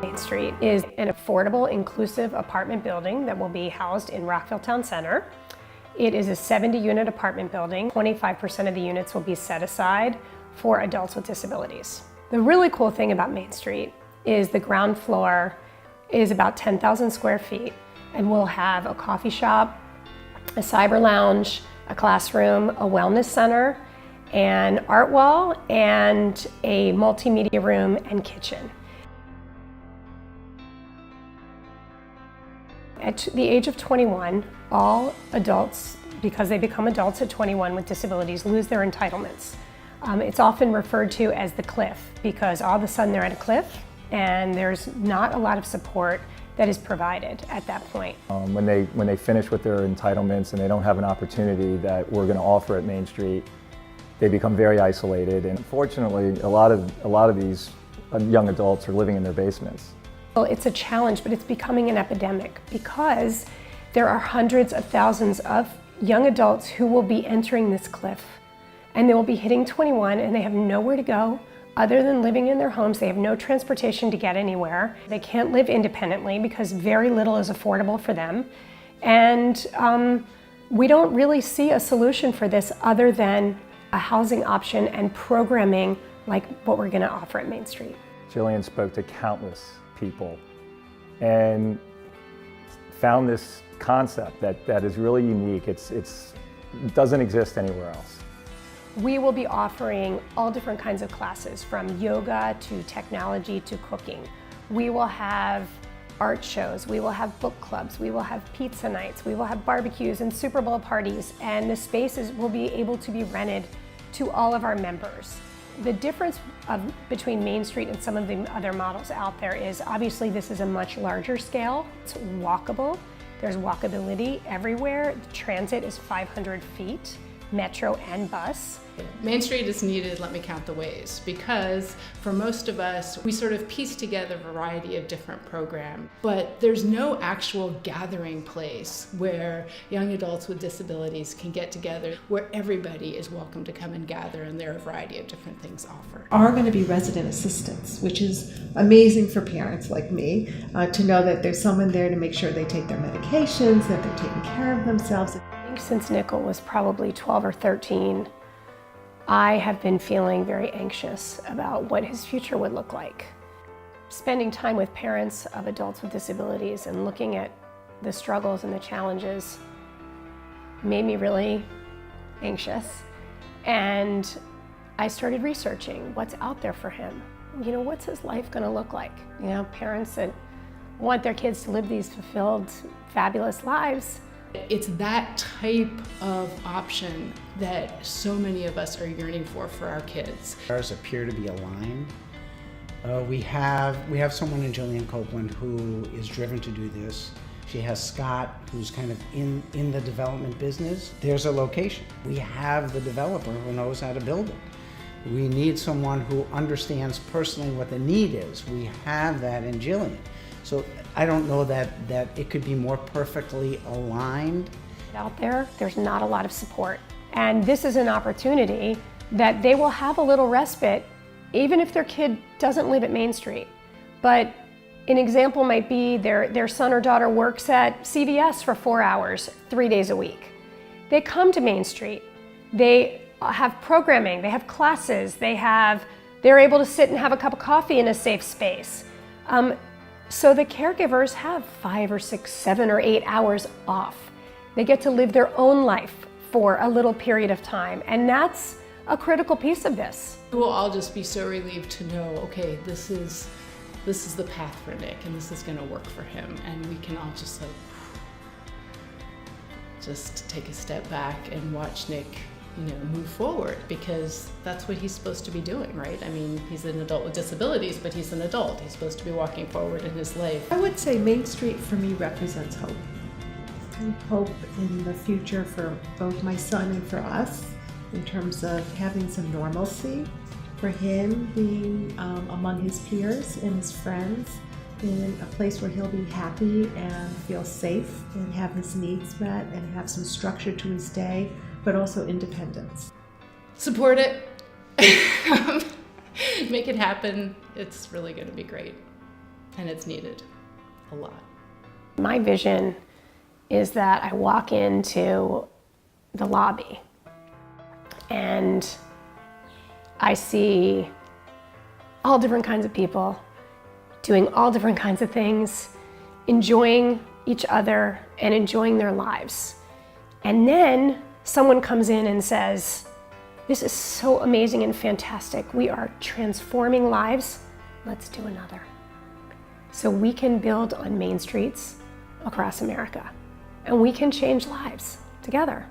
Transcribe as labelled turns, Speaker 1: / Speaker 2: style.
Speaker 1: Main Street is an affordable, inclusive apartment building that will be housed in Rockville Town Center. It is a 70-unit apartment building. 25% of the units will be set aside for adults with disabilities. The really cool thing about Main Street is the ground floor is about 10,000 square feet, and we'll have a coffee shop, a cyber lounge, a classroom, a wellness center, an art wall, and a multimedia room and kitchen. At the age of 21, all adults, because they become adults at 21 with disabilities, lose their entitlements. It's often referred to as the cliff, because all of a sudden they're at a cliff and there's not a lot of support that is provided at that point.
Speaker 2: When they finish with their entitlements and they don't have an opportunity that we're going to offer at Main Street, they become very isolated, and unfortunately a lot of these young adults are living in their basements.
Speaker 1: Well, it's a challenge, but it's becoming an epidemic because there are hundreds of thousands of young adults who will be entering this cliff, and they will be hitting 21 and they have nowhere to go other than living in their homes. They have no transportation to get anywhere. They can't live independently because very little is affordable for them. And we don't really see a solution for this other than a housing option and programming like what we're going to offer at Main Street.
Speaker 2: Jillian spoke to countless people and found this concept that is really unique. It doesn't exist anywhere else.
Speaker 1: We will be offering all different kinds of classes, from yoga to technology to cooking. We will have art shows, we will have book clubs, we will have pizza nights, we will have barbecues and Super Bowl parties, and the spaces will be able to be rented to all of our members. The difference between Main Street and some of the other models out there is obviously this is a much larger scale. It's walkable. There's walkability everywhere. The transit is 500 feet, metro and bus.
Speaker 3: Main Street is needed, let me count the ways, because for most of us, we sort of piece together a variety of different programs, but there's no actual gathering place where young adults with disabilities can get together, where everybody is welcome to come and gather, and there are a variety of different things offered.
Speaker 4: Are going to be resident assistants, which is amazing for parents like me to know that there's someone there to make sure they take their medications, that they're taking care of themselves.
Speaker 1: I think since Nickel was probably 12 or 13, I have been feeling very anxious about what his future would look like. Spending time with parents of adults with disabilities and looking at the struggles and the challenges made me really anxious. And I started researching what's out there for him. You know, what's his life going to look like? You know, parents that want their kids to live these fulfilled, fabulous lives.
Speaker 3: It's that type of option that so many of us are yearning for our kids.
Speaker 5: Ours appear to be aligned. We have someone in Jillian Copeland who is driven to do this. She has Scott, who's kind of in the development business. There's a location. We have the developer who knows how to build it. We need someone who understands personally what the need is. We have that in Jillian. So I don't know that it could be more perfectly aligned.
Speaker 1: Out there, there's not a lot of support. And this is an opportunity that they will have a little respite, even if their kid doesn't live at Main Street. But an example might be their son or daughter works at CVS for 4 hours, 3 days a week. They come to Main Street. They have programming, they have classes, they're able to sit and have a cup of coffee in a safe space. So the caregivers have 5 or 6, 7 or 8 hours off. They get to live their own life for a little period of time, and that's a critical piece of this.
Speaker 3: We'll all just be so relieved to know, okay, this is the path for Nick, and this is going to work for him, and we can all just just take a step back and watch Nick, move forward, because that's what he's supposed to be doing, right? I mean, he's an adult with disabilities, but he's an adult. He's supposed to be walking forward in his life.
Speaker 4: I would say Main Street for me represents hope. And hope in the future for both my son and for us, in terms of having some normalcy, for him being among his peers and his friends, in a place where he'll be happy and feel safe and have his needs met and have some structure to his day, but also independence.
Speaker 3: Support it. Make it happen. It's really going to be great. and it's needed a lot.
Speaker 1: My vision is that I walk into the lobby and I see all different kinds of people doing all different kinds of things, enjoying each other and enjoying their lives. And then someone comes in and says, "This is so amazing and fantastic. We are transforming lives. Let's do another." So we can build on main streets across America, and we can change lives together.